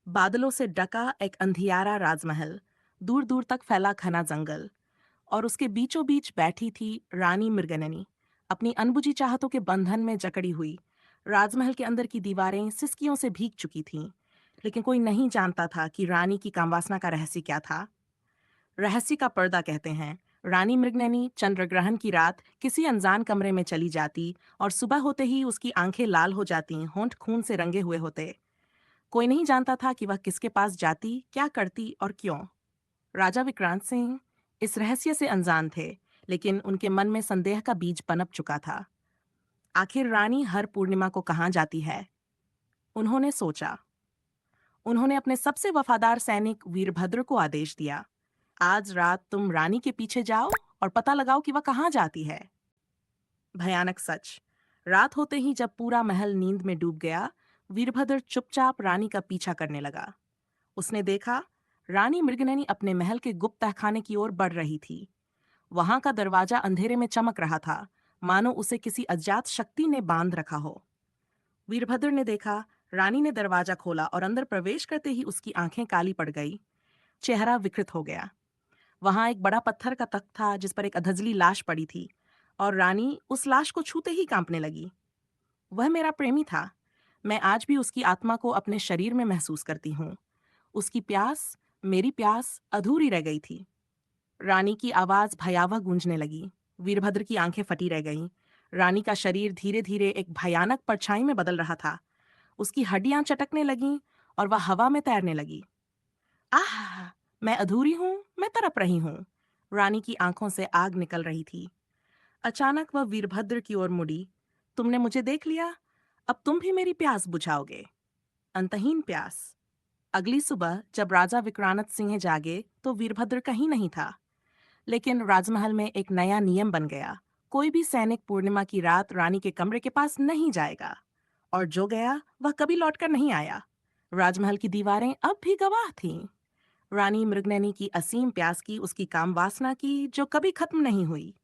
बादलों से ढका एक अंधियारा राजमहल, दूर दूर तक फैला घना जंगल, और उसके बीचों बीच बैठी थी रानी मृगनयनी, अपनी अनबुझी चाहतों के बंधन में जकड़ी हुई। राजमहल के अंदर की दीवारें सिसकियों से भीग चुकी थीं, लेकिन कोई नहीं जानता था कि रानी की कामवासना का रहस्य क्या था। रहस्य का पर्दा कहते हैं। रानी मृगनयनी चंद्रग्रहण की रात किसी अनजान कमरे में चली जाती, और सुबह होते ही उसकी आंखें लाल हो जाती, होंठ खून से रंगे हुए होते। कोई नहीं जानता था कि वह किसके पास जाती, क्या करती और क्यों। राजा विक्रांत सिंह इस रहस्य से अनजान थे, लेकिन उनके मन में संदेह का बीज पनप चुका था। आखिर रानी हर पूर्णिमा को कहाँ जाती है? उन्होंने सोचा। उन्होंने अपने सबसे वफादार सैनिक वीरभद्र को आदेश दिया, आज रात तुम रानी के पीछे जाओ और पता लगाओ कि वह कहाँ जाती है। भयानक सच। रात होते ही जब पूरा महल नींद में डूब गया, वीरभद्र चुपचाप रानी का पीछा करने लगा। उसने देखा, रानी मृगनयनी अपने महल के गुप्त तहखाने की ओर बढ़ रही थी। वहां का दरवाजा अंधेरे में चमक रहा था, मानो उसे किसी अज्ञात शक्ति ने बांध रखा हो। वीरभद्र ने देखा, रानी ने दरवाजा खोला और अंदर प्रवेश करते ही उसकी आंखें काली पड़ गई, चेहरा विकृत हो गया। वहां एक बड़ा पत्थर का तख्त था जिस पर एक अधजली लाश पड़ी थी, और रानी उस लाश को छूते ही कांपने लगी। वह मेरा प्रेमी था। मैं आज भी उसकी आत्मा को अपने शरीर में महसूस करती हूँ। उसकी प्यास, मेरी प्यास अधूरी रह गई थी। रानी की आवाज भयावह गूंजने लगी। वीरभद्र की आंखें फटी रह गईं। रानी का शरीर धीरे धीरे एक भयानक परछाई में बदल रहा था। उसकी हड्डियां चटकने लगीं और वह हवा में तैरने लगी। आह! मैं अधूरी हूँ, मैं तड़प रही हूँ। रानी की आंखों से आग निकल रही थी। अचानक वह वीरभद्र की ओर मुड़ी। तुमने मुझे देख लिया, अब तुम भी मेरी प्यास बुझाओगे। अंतहीन प्यास। अगली सुबह जब राजा विक्रांत सिंह जागे तो वीरभद्र कहीं नहीं था। लेकिन राजमहल में एक नया नियम बन गया, कोई भी सैनिक पूर्णिमा की रात रानी के कमरे के पास नहीं जाएगा, और जो गया वह कभी लौटकर नहीं आया। राजमहल की दीवारें अब भी गवाह थीं। रानी मृगनयनी की असीम प्यास की, उसकी काम वासना की, जो कभी खत्म नहीं हुई।